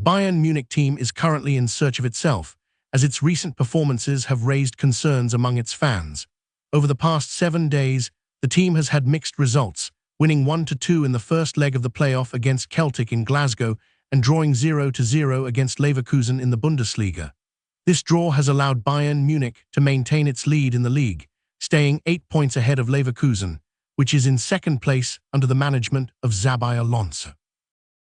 Bayern Munich team is currently in search of itself, as its recent performances have raised concerns among its fans. Over the past 7 days, the team has had mixed results, winning 1-2 in the first leg of the playoff against Celtic in Glasgow and drawing 0-0 against Leverkusen in the Bundesliga. This draw has allowed Bayern Munich to maintain its lead in the league, staying 8 points ahead of Leverkusen, which is in second place under the management of Xabi Alonso.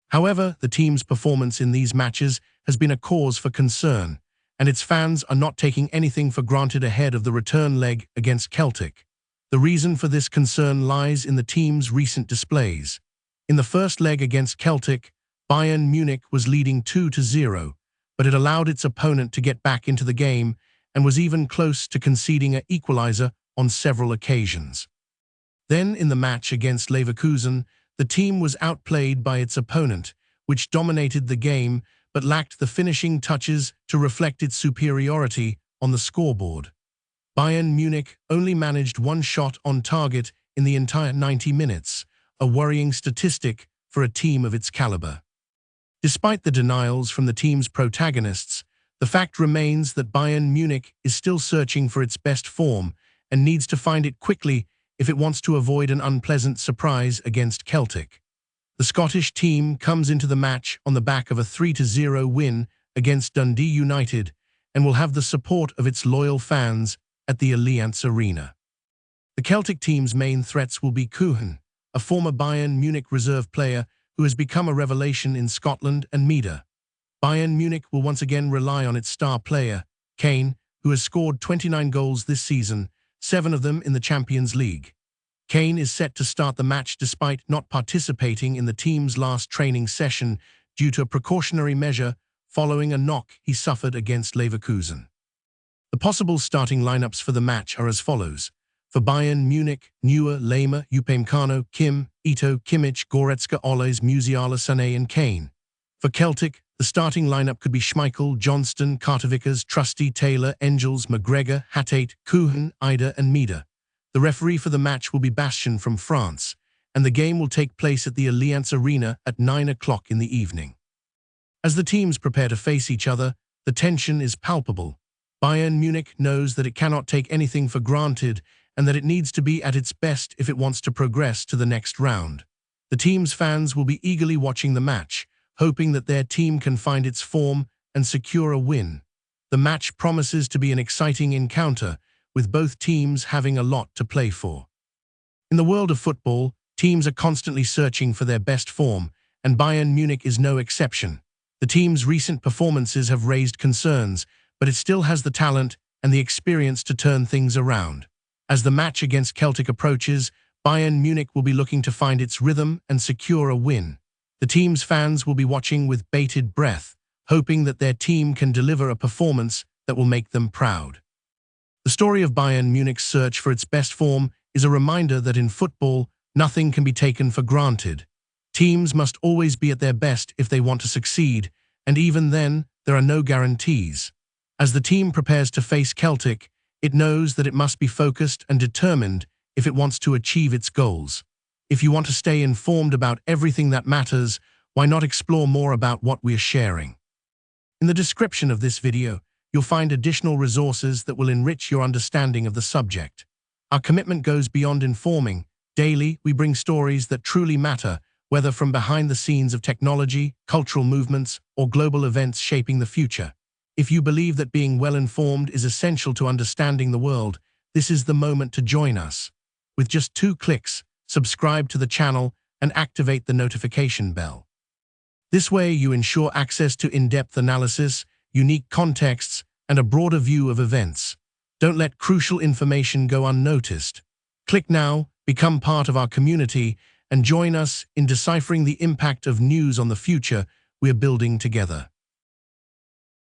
However, the team's performance in these matches has been a cause for concern, and its fans are not taking anything for granted ahead of the return leg against Celtic. The reason for this concern lies in the team's recent displays. In the first leg against Celtic, Bayern Munich was leading 2-0, but it allowed its opponent to get back into the game and was even close to conceding an equalizer on several occasions. Then, in the match against Leverkusen, the team was outplayed by its opponent, which dominated the game but lacked the finishing touches to reflect its superiority on the scoreboard. Bayern Munich only managed 1 shot on target in the entire 90 minutes, a worrying statistic for a team of its caliber. Despite the denials from the team's protagonists, the fact remains that Bayern Munich is still searching for its best form and needs to find it quickly if it wants to avoid an unpleasant surprise against Celtic. The Scottish team comes into the match on the back of a 3-0 win against Dundee United and will have the support of its loyal fans at the Allianz Arena. The Celtic team's main threats will be Kühn, a former Bayern Munich reserve player who has become a revelation in Scotland, and Maeda. Bayern Munich will once again rely on its star player, Kane, who has scored 29 goals this season, 7 of them in the Champions League. Kane is set to start the match despite not participating in the team's last training session due to a precautionary measure following a knock he suffered against Leverkusen. The possible starting lineups for the match are as follows. For Bayern Munich, Neuer, Laimer, Upamecano, Idah, Kimmich, Goretzka, Olise, Musiala, Sané and Kane. For Celtic, the starting lineup could be Schmeichel, Johnston, Carter-Vickers, Trusty, Taylor, Engels, McGregor, Hatate, Kühn, Idah and Maeda. The referee for the match will be Bastien from France, and the game will take place at the Allianz Arena at 9 o'clock in the evening. As the teams prepare to face each other, the tension is palpable. Bayern Munich knows that it cannot take anything for granted and that it needs to be at its best if it wants to progress to the next round. The team's fans will be eagerly watching the match, hoping that their team can find its form and secure a win. The match promises to be an exciting encounter, with both teams having a lot to play for. In the world of football, teams are constantly searching for their best form, and Bayern Munich is no exception. The team's recent performances have raised concerns, but it still has the talent and the experience to turn things around. As the match against Celtic approaches, Bayern Munich will be looking to find its rhythm and secure a win. The team's fans will be watching with bated breath, hoping that their team can deliver a performance that will make them proud. The story of Bayern Munich's search for its best form is a reminder that in football, nothing can be taken for granted. Teams must always be at their best if they want to succeed, and even then, there are no guarantees. As the team prepares to face Celtic, it knows that it must be focused and determined if it wants to achieve its goals. If you want to stay informed about everything that matters, why not explore more about what we are sharing? In the description of this video, you'll find additional resources that will enrich your understanding of the subject. Our commitment goes beyond informing. Daily, we bring stories that truly matter, whether from behind the scenes of technology, cultural movements, or global events shaping the future. If you believe that being well-informed is essential to understanding the world, this is the moment to join us. With just 2 clicks, subscribe to the channel and activate the notification bell. This way you ensure access to in-depth analysis, unique contexts, and a broader view of events. Don't let crucial information go unnoticed. Click now, become part of our community, and join us in deciphering the impact of news on the future we're building together.